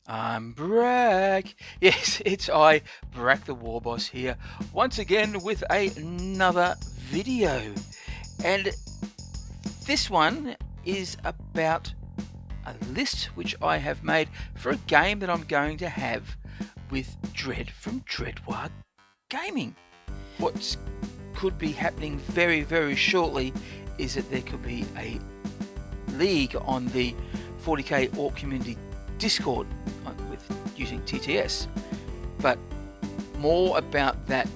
I'm Brak. Yes, it's I, Brak the War Boss here, once again with another video. And this one is about a list which I have made for a game that I'm going to have with Dread from Dreadwar Gaming. What could be happening very, very shortly is that there could be a league on the 40K Ork community Discord with using TTS, but more about that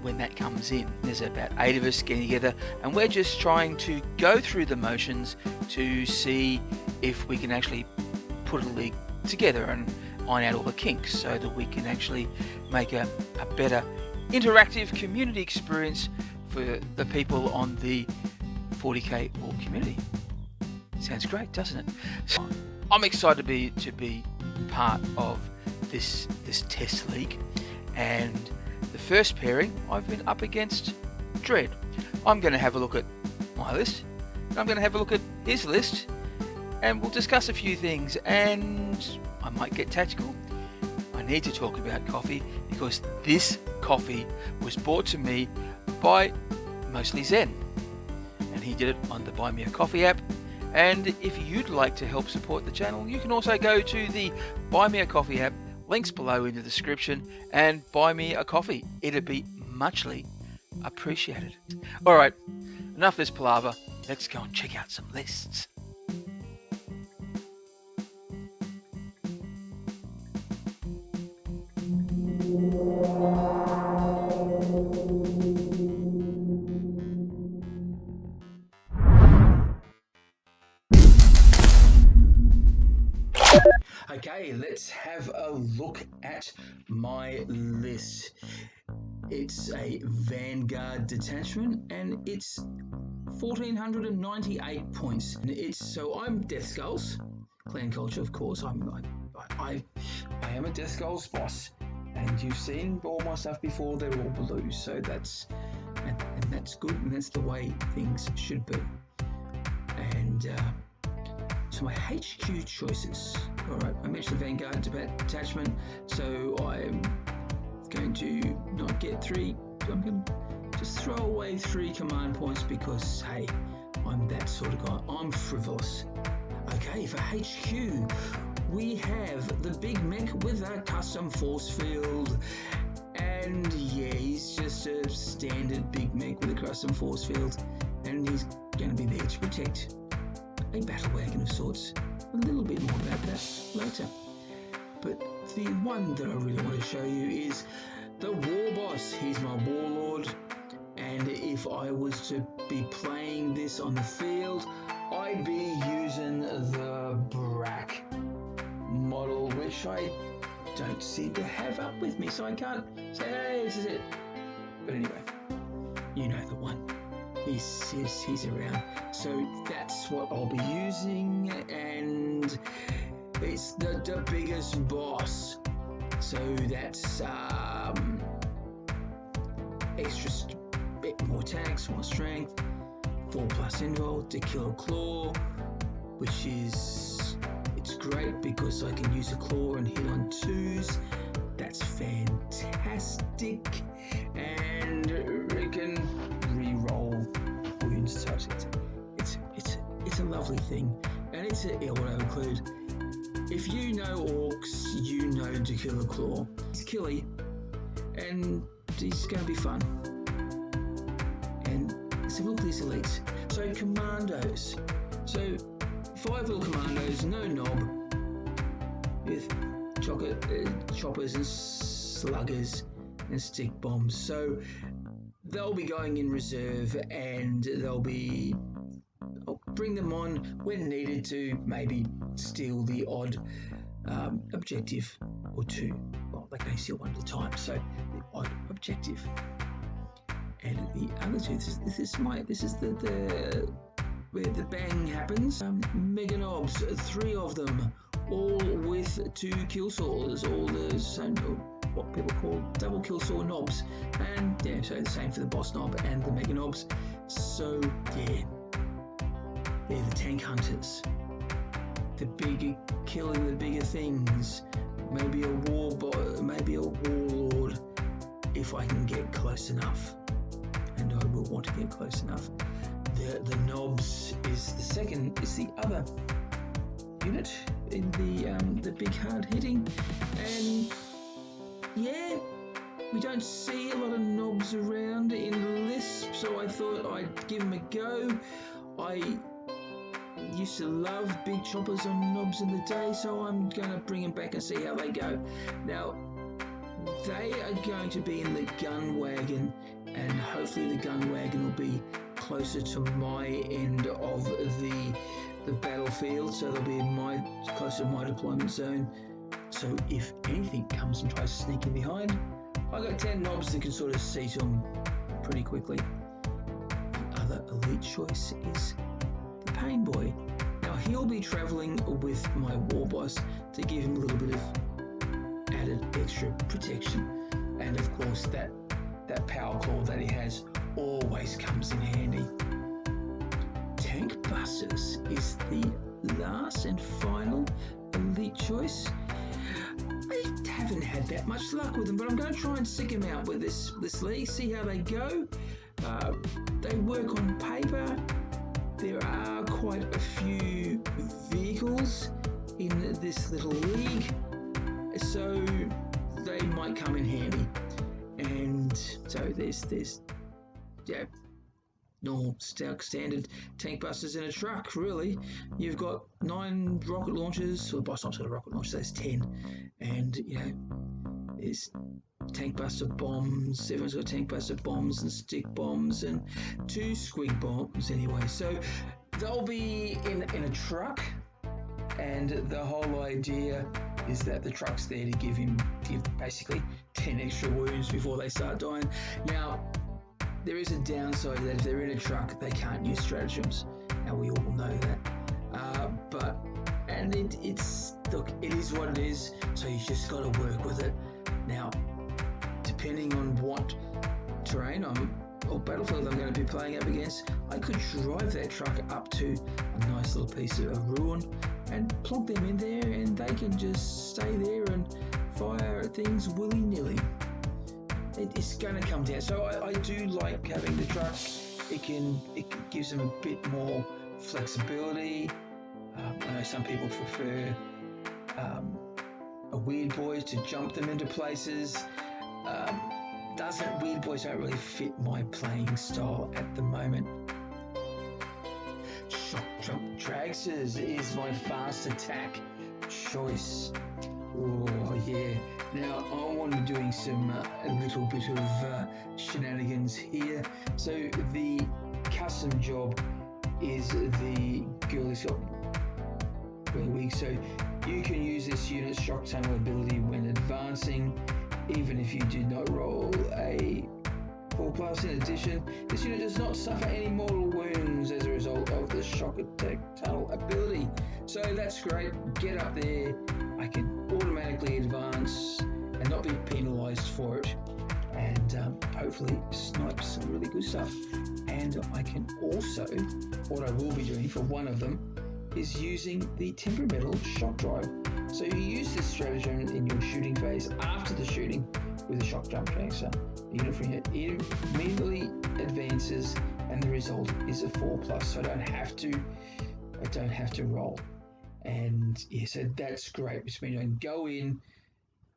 when that comes in. There's about 8 of us getting together and we're just trying to go through the motions to see if we can actually put a league together and iron out all the kinks so that we can actually make a better interactive community experience for the people on the 40K Ork community. Sounds great, doesn't it? So I'm excited to be part of this test league, and the first pairing I've been up against Dread. I'm going to have a look at my list, and I'm going to have a look at his list, and we'll discuss a few things, and I might get tactical. I need to talk about coffee because this coffee was brought to me by mostly Zen, and he did it on the Buy Me a Coffee app. And if you'd like to help support the channel, you can also go to the Buy Me a Coffee app, links below in the description, and buy me a coffee. It'd be muchly appreciated. Alright, enough of this palaver, let's go and check out some lists. Okay, let's have a look at my list. It's a Vanguard detachment and it's 1498 points. I'm Deathskulls, clan culture, of course. I am a Deathskulls boss, and you've seen all my stuff before. They're all blue, so that's good, and that's the way things should be. And so my HQ choices. Alright, I mentioned the Vanguard detachment, so I'm going to not get 3. I'm going to just throw away 3 command points because, hey, I'm that sort of guy. I'm frivolous. Okay, for HQ, we have the big mech with a custom force field. And yeah, he's just a standard big mech with a custom force field. And he's going to be there to protect a battle wagon of sorts. A little bit more about that later. But the one that I really want to show you is the War Boss. He's my warlord, and if I was to be playing this on the field, I'd be using the Brak model, which I don't seem to have up with me, so I can't say, hey, this is it. But anyway, you know the one. He's around, so that's what I'll be using, and it's the biggest boss, so that's extra bit more attacks, more strength, 4+ invul to kill a claw, which is it's great because I can use a claw and hit on 2s. That's fantastic, and it can re-roll wounds, so it's a lovely thing, and it's an auto-include. If you know orcs, you know to kill a claw. He's killy, and he's going to be fun. And let's have a look at these elites. So Commandos. So 5 little Commandos, no knob, with choppers and sluggers and stick bombs. So they'll be going in reserve, and I'll bring them on when needed to maybe steal the odd objective or 2. Well, they can steal 1 at a time, so the odd objective. And the other 2, this is the where the bang happens. Mega knobs, 3 of them, all with 2 kill saws, all the same, what people call double kill saw knobs, and yeah, so the same for the boss knob and the mega knobs. So yeah, they're the tank hunters. killing the bigger things, maybe a warlord, if I can get close enough, and I will want to get close enough. The knobs is the other unit in the big hard hitting, and yeah, we don't see a lot of knobs around in Lisp, so I thought I'd give them a go. I used to love big choppers on knobs in the day, so I'm going to bring them back and see how they go. Now, they are going to be in the gun wagon, and hopefully the gun wagon will be closer to my end of the battlefield, so they'll be closer to my deployment zone. So if anything comes and tries to sneak in behind, I've got 10 knobs that can sort of see to them pretty quickly. The other elite choice is the Pain Boy. Now he'll be traveling with my war boss to give him a little bit of added extra protection, and of course that power claw that he has always comes in handy. Tank Busters is the last and final elite choice. I haven't had that much luck with them, but I'm going to try and stick them out with this league, see how they go. They work on paper. There are quite a few vehicles in this little league, so they might come in handy. And so there's normal standard tank busters in a truck, really. You've got 9 rocket launchers, well, not sort of rocket launchers, there's 10, and there's tank buster bombs. Everyone's got tank buster bombs and stick bombs and 2 squig bombs anyway. So they'll be in a truck, and the whole idea is that the truck's there to give basically 10 extra wounds before they start dying. Now, there is a downside that if they're in a truck, they can't use stratagems. Now, we all know that. It is what it is, so you just got to work with it. Now, depending on what terrain or battlefield I'm going to be playing up against, I could drive that truck up to a nice little piece of ruin and plonk them in there, and they can just stay there and fire at things willy-nilly. It's going to come down. So I do like having the truck. It gives them a bit more flexibility. I know some people prefer a weird boy to jump them into places. Weird boys don't really fit my playing style at the moment. Shock jump dragsters is my fast attack choice. Oh yeah. Now I want to be doing a little bit of shenanigans here. So the custom job is the girl who's got really weak. So you can use this unit's shock tunnel ability when advancing, even if you do not roll a 4+. In addition, this unit does not suffer any mortal wounds as a result of the shock attack tunnel ability. So that's great. Get up there. I can automatically advance and not be penalised for it, and hopefully snipe some really good stuff. And I can also, what I will be doing for one of them, is using the temperamental shock drive. So you use this stratagem in your shooting phase after the shooting with a shock jump dragster. The unit immediately advances, and the result is a 4+. So I don't have to roll. And yeah, so that's great, which means I can go in,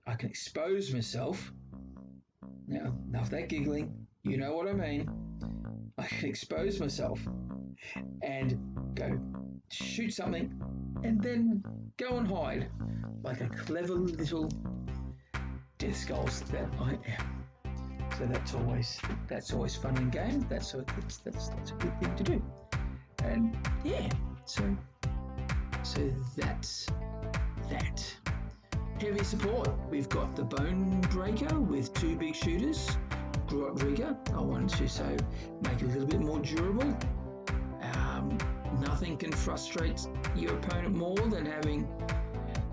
I can expose myself. Now, enough of that giggling, you know what I mean. I can expose myself and go shoot something, and then go and hide like a clever little Deathskulls that I am. So that's always fun and game. That's a good thing to do. And yeah, so that's that. Heavy support. We've got the Bone Breaker with 2 big shooters. Grot Rigger. I wanted to make it a little bit more durable. Nothing can frustrate your opponent more than having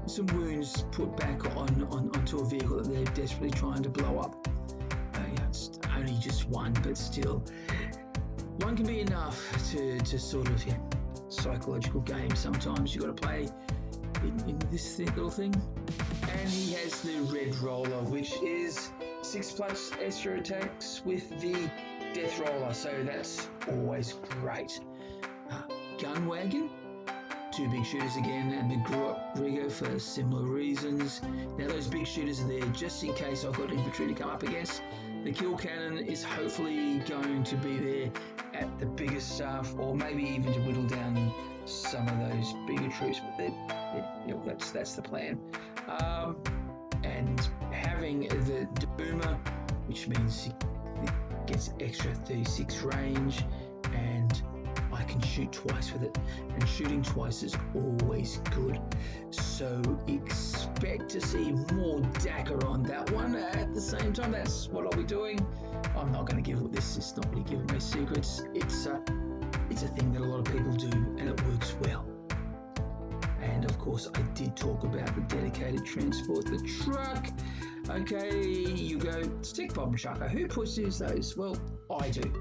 some wounds put back onto a vehicle that they're desperately trying to blow up. It's only just one, but still, one can be enough to sort of psychological game. Sometimes you've got to play in this little thing. And he has the red roller, which is 6+ extra attacks with the death roller, so that's always great. Gun wagon, 2 big shooters again, and the grot rigger for similar reasons. Now those big shooters are there just in case I've got infantry to come up against. The kill cannon is hopefully going to be there at the biggest stuff, or maybe even to whittle down some of those bigger troops, but that's the plan. And having the Doomer, which means it gets extra 36 range, and I can shoot twice with it, and shooting twice is always good. So expect to see more dagger on that one. At the same time, that's what I'll be doing. I'm not going to give this. It's not really giving away secrets. It's a thing that a lot of people do, and it works well. And of course, I did talk about the dedicated transport, the truck. Okay, you go stick bomb chucker. Who pushes those? Well, I do.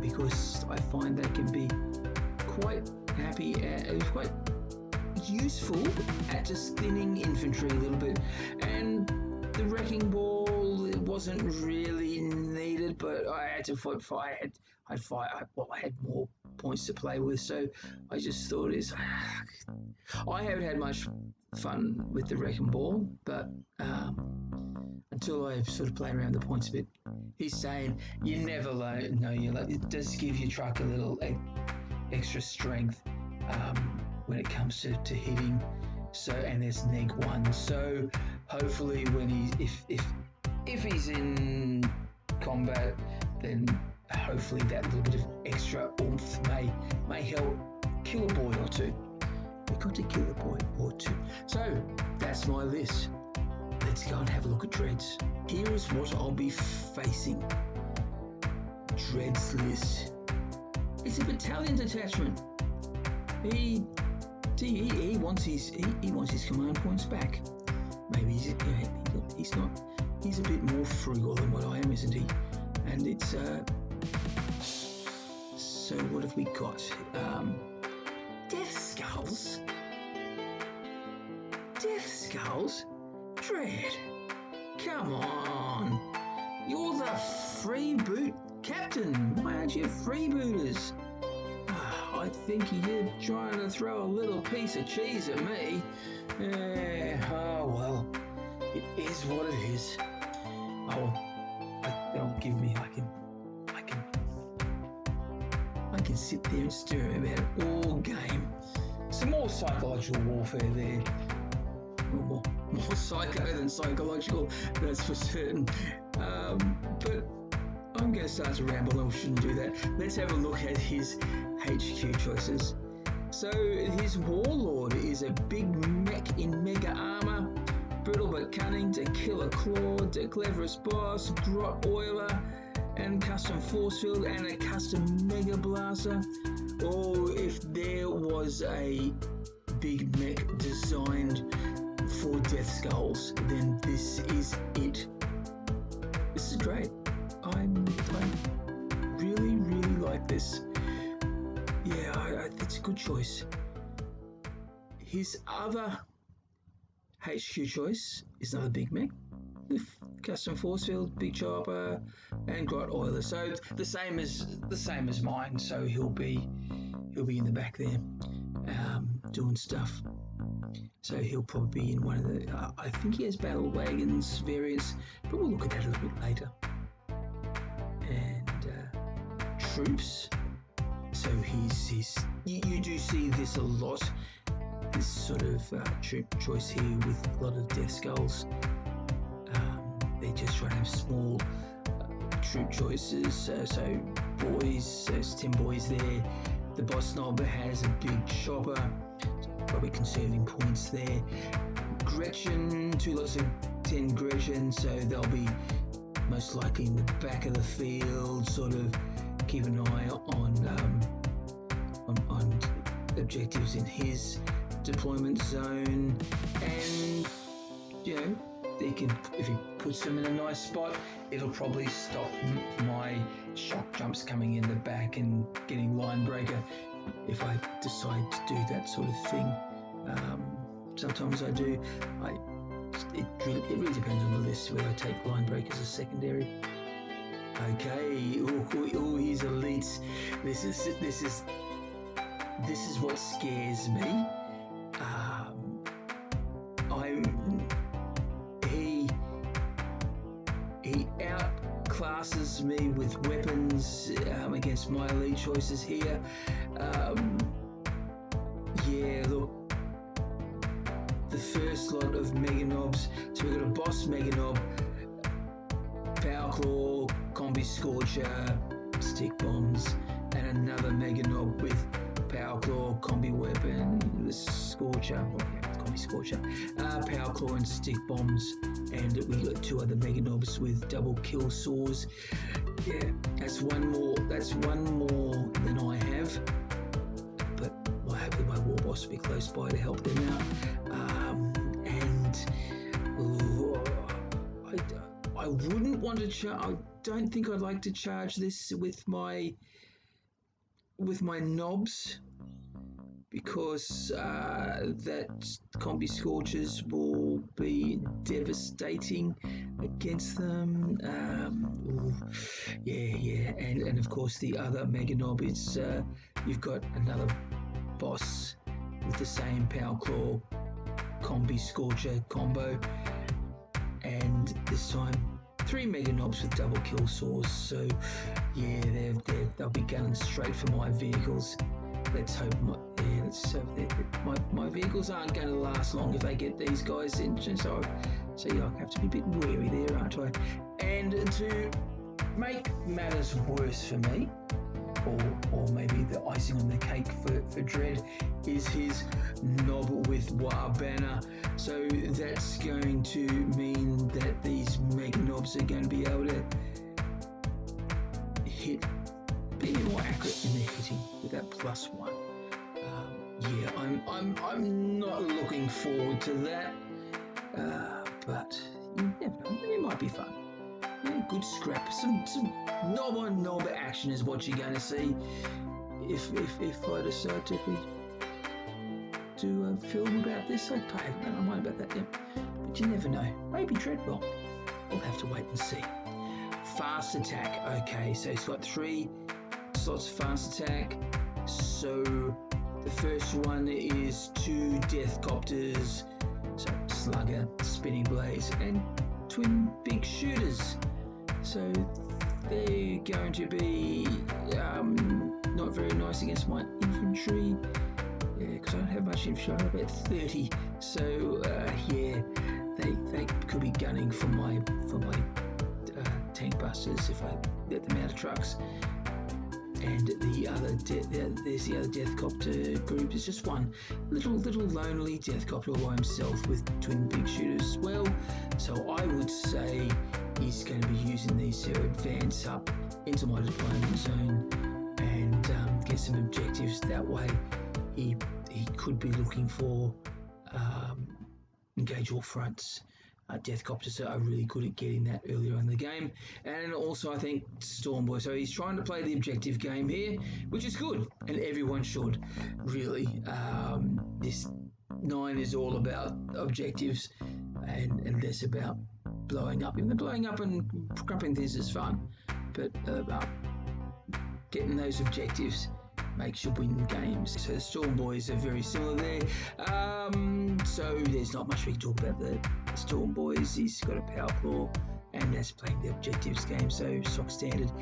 Because I find they can be quite happy and quite useful at just thinning infantry a little bit. And the wrecking ball, it wasn't really needed, but I had to fight. I had more points to play with, so I just thought I haven't had much fun with the wrecking ball, but until I've sort of played around the points a bit. He's saying you never learn. No, it does give your truck a little extra strength when it comes to hitting. So, and there's neg 1. So hopefully when if he's in combat, then hopefully that little bit of extra oomph may help kill a boy or two. We've got to kill a boy or two. So that's my list. Let's go and have a look at Dreads. Here is what I'll be facing. Dreads list. It's a battalion detachment. He wants his command points back. Maybe he's not. He's a bit more frugal than what I am, isn't he? And it's so what have we got? Deathskulls. Deathskulls. Dread. Come on. You're the freeboot captain. Why aren't you freebooters? I think you're trying to throw a little piece of cheese at me. Oh well, it is what it is. Don't give me. I can sit there and stir about it all game. Some more psychological warfare there. More psycho than psychological, that's for certain. But I'm going to start to ramble, and we shouldn't do that. Let's have a look at his HQ choices. So his Warlord is a big mech in mega armor, brittle but cunning, to kill a claw, the cleverest boss, grot oiler, and custom force field, and a custom mega blaster. Oh, if there was a big mech designed for Deathskulls, then this is it. This is great. I really, really like this. Yeah, it's a good choice. His other HQ choice is another big mech with custom force field, big chopper, and grot oiler. So the same as mine. So he'll be in the back there, doing stuff. So he'll probably be in one of the. I think he has battle wagons variants, but we'll look at that a little bit later. And troops. So you do see this a lot. This sort of troop choice here with a lot of Deathskulls. They just try to have small troop choices. So boys, there's 10 boys there. The boss knob has a big chopper, probably conserving points there. Gretchen, 2 lots of 10 Gretchen, so they'll be most likely in the back of the field, sort of keep an eye on objectives in his deployment zone, and they can, if he puts them in a nice spot, it'll probably stop my shock jumps coming in the back and getting line breaker if I decide to do that sort of thing. Sometimes I do. It really depends on the list where I take line breakers as secondary. Okay. Oh, here's elites. This is what scares me. He outclasses me with weapons against my elite choices here. Yeah, look. The first lot of Mega Knobs. So we've got a boss Mega Knob, Power Claw, Combi Scorcher, Stick Bombs, and another Mega Knob with Power Claw, Combi Weapon, the Scorcher, Combi Scorcher, Power Claw and Stick Bombs, and we got 2 other Mega Knobs with double kill saws. Yeah, that's one more than I have. But hopefully my war boss will be close by to help them out. I wouldn't want to I don't think I'd like to charge this with my knobs, because that Combi Scorchers will be devastating against them. And of course the other Mega Knob is you've got another boss with the same Power Claw Combi Scorcher combo, and this time 3 Mega Knobs with double kill saws. So yeah, they'll be gunning straight for my vehicles. Let's hope my vehicles aren't going to last long if they get these guys in. So yeah, I have to be a bit wary there, aren't I? And to make matters worse for me, or maybe the icing on the cake for Dread, is his knob with War Banner. So that's going to mean that these Mega Knobs are going to be able to hit, be more accurate in their hitting with that +1. I'm not looking forward to that, but you never know, it might be fun. Yeah, good scrap, some knob on knob action is what you're going to see if I decide to do a film about this. I don't mind about that yet, but you never know. Maybe Dread will. We'll have to wait and see. Fast attack. Okay, so it's got 3 slots of fast attack. So the first one is 2 Deathcopters, so Slugger, Spinning Blades, and twin big shooters. So they're going to be not very nice against my infantry. Yeah, because I don't have much infantry. I have about 30. So they could be gunning for my tank busters if I let them out of trucks. And the other there's the other Deathcopter group. It's just one little lonely Deathcopter by himself with twin big shooters as well. So I would say he's going to be using these to advance up into my deployment zone and get some objectives. That way he could be looking for engage all fronts. Deathcopters are really good at getting that earlier in the game. And also I think Stormboy, so he's trying to play the objective game here, which is good, and everyone should, really. This 9 is all about objectives and less about blowing up. Even the blowing up and crumping things is fun, but getting those objectives makes you win games. So the Storm Boys are very similar there. So there's not much we can talk about the Storm Boys. He's got a Power Claw, and that's playing the objectives game, so stock standard.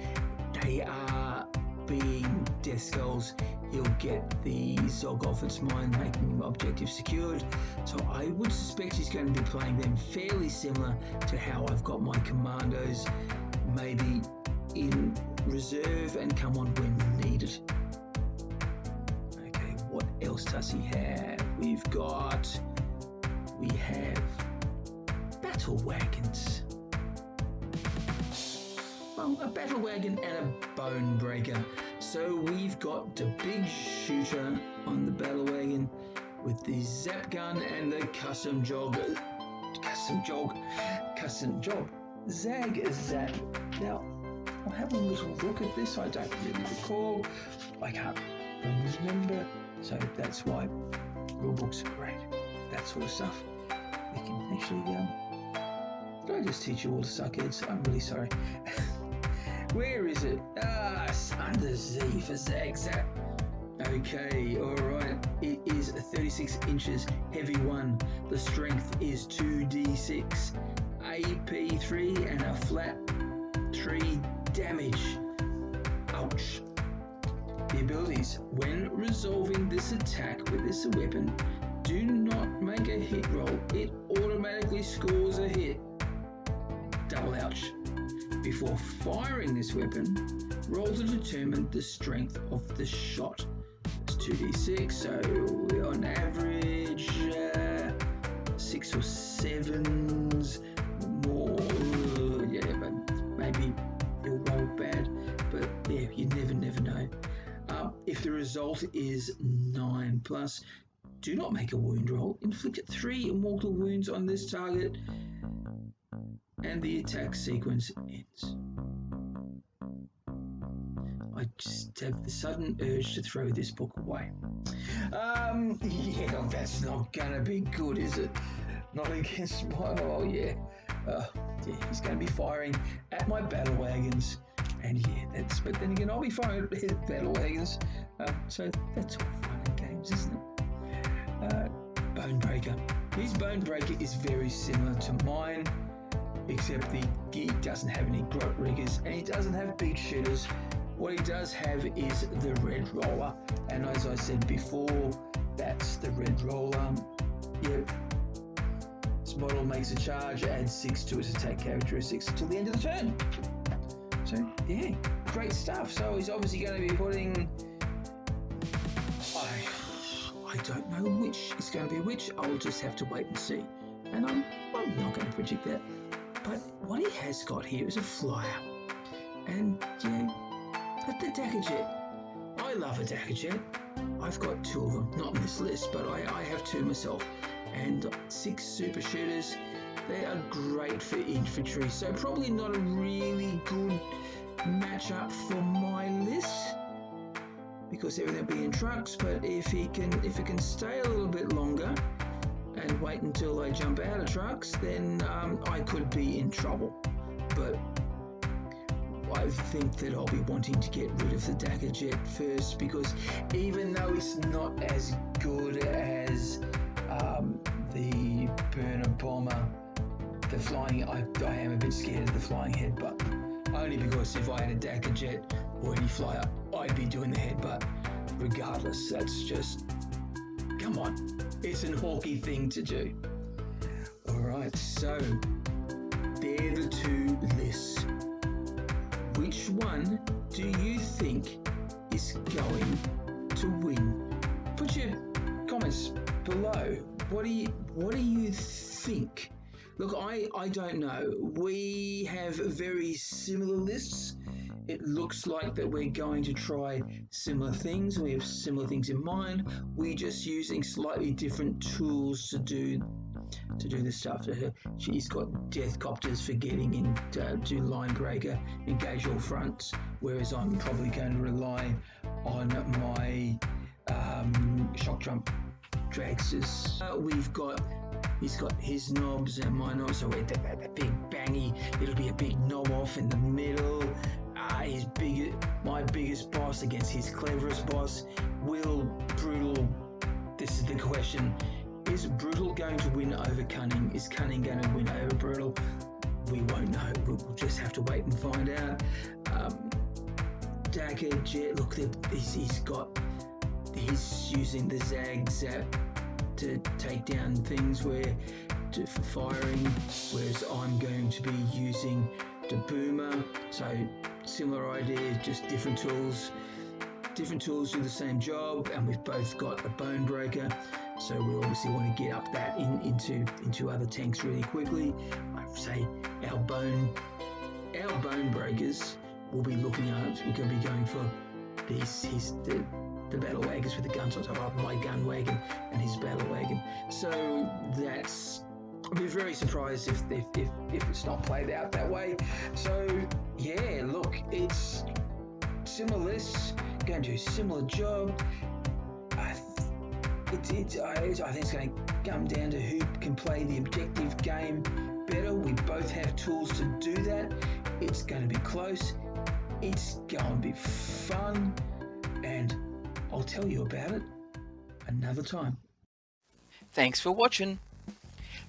They are being Deathskulls. He'll get the Zolgothod's Mine, making objectives secured. So I would suspect he's going to be playing them fairly similar to how I've got my Commandos, maybe in reserve and come on when needed. Okay, what else does he have? We have battle wagons. Well, a battle wagon and a bone breaker. So we've got the big shooter on the battle wagon with the zap gun and the custom jog, zag zap. Now, I'll have a little look at this. I don't really recall. I can't remember. So that's why rulebooks are great. that sort of stuff. We can actually, did I just teach you all to suck heads? I'm really sorry. Where is it? It's under Z for Zagzag. Okay, alright. It is 36 inches, heavy 1. The strength is 2d6, AP 3, and a flat 3 damage. Ouch. The abilities. When resolving this attack with this weapon, do not make a hit roll. It automatically scores a hit. Double ouch. Before firing this weapon, roll to determine the strength of the shot. It's 2d6, so we're on average 6 or 7s more. Yeah, but maybe you'll roll bad. But yeah, you never know. If the result is 9 plus, do not make a wound roll. Inflict 3 mortal wounds on this target, and the attack sequence ends. I just have the sudden urge to throw this book away. Yeah, that's not gonna be good, is it? Not against my, oh yeah. Yeah, he's gonna be firing at my battle wagons. And yeah, but then again, I'll be firing at battle wagons. So that's all fun and games, isn't it? Bonebreaker. His Bonebreaker is very similar to mine, except he doesn't have any grot riggers and he doesn't have big shooters. What he does have is the red roller, and as I said before, that's the red roller. Yep. This model makes a charge, adds 6 to its attack characteristics until the end of the turn. So yeah, great stuff. So he's obviously going to be putting, I don't know which is going to be which. I'll just have to wait and see. And I'm not going to predict that. But what he has got here is a flyer. And yeah, the Dakka Jet. I love a Dakka Jet. I've got 2 of them, not on this list, but I have 2 myself. And 6 super shooters. They are great for infantry, so probably not a really good matchup for my list because everything will be in trucks. But if it can stay a little bit longer and wait until I jump out of trucks, then I could be in trouble. But I think that I'll be wanting to get rid of the Dakka Jet first, because even though it's not as good as the burner bomber, the flying, I am a bit scared of the flying headbutt, only because if I had a Dakka Jet or any flyer, I'd be doing the headbutt regardless. That's just, come on, it's an hawky thing to do. Alright, so they're the 2 lists. Which one do you think is going to win? Put your comments below. What do you think? Look, I don't know. We have very similar lists. It looks like that we're going to try similar things. We have similar things in mind. We're just using slightly different tools to do this stuff. She's got death copters for getting in to do line breaker, engage all fronts, whereas I'm probably going to rely on my shock jump dragsters. He's got his knobs and my knobs, so we're that big bangy. It'll be a big knob off in the middle. My biggest boss against his cleverest boss. Will Brutal? This is the question. Is Brutal going to win over Cunning? Is Cunning going to win over Brutal? We won't know. We'll just have to wait and find out. Dakka Jet. Look, he's using the Zag-Zap to take down things for firing, whereas I'm going to be using the Boomer. So similar idea, just different tools. Different tools do the same job, and we've both got a Bone Breaker. So we obviously want to get up that into other tanks really quickly. I'd say our bone breakers will be looking at. We're going to be going for the battle wagons with the guns on top of my gun wagon and his battle wagon. So that's, I'll be very surprised if it's not played out that way. So yeah, look, it's similar lists, going to do a similar job. I think it's going to come down to who can play the objective game better. We both have tools to do that. It's going to be close. It's going to be fun. And I'll tell you about it another time. Thanks for watching.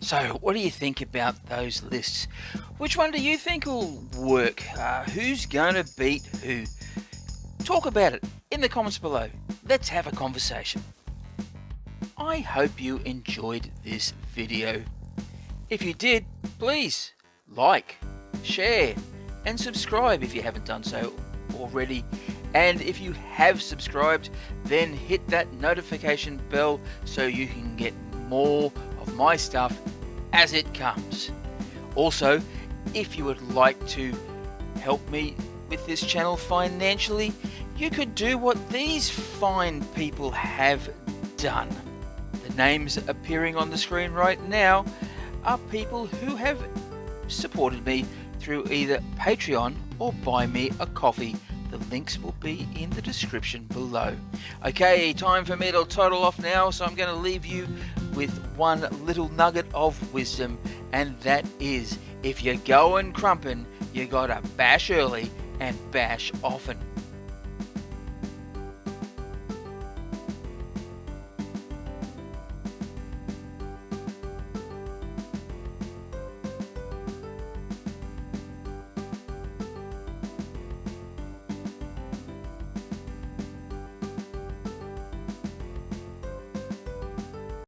So, what do you think about those lists? Which one do you think will work? Who's going to beat who? Talk about it in the comments below. Let's have a conversation. I hope you enjoyed this video. If you did, please like, share, and subscribe if you haven't done so already. And if you have subscribed, then hit that notification bell so you can get more of my stuff as it comes. Also, if you would like to help me with this channel financially, you could do what these fine people have done. The names appearing on the screen right now are people who have supported me through either Patreon or Buy Me a Coffee. The links will be in the description below. Okay, time for me to toddle off now, so I'm going to leave you with one little nugget of wisdom, and that is, if you're going crumpin', you gotta bash early and bash often.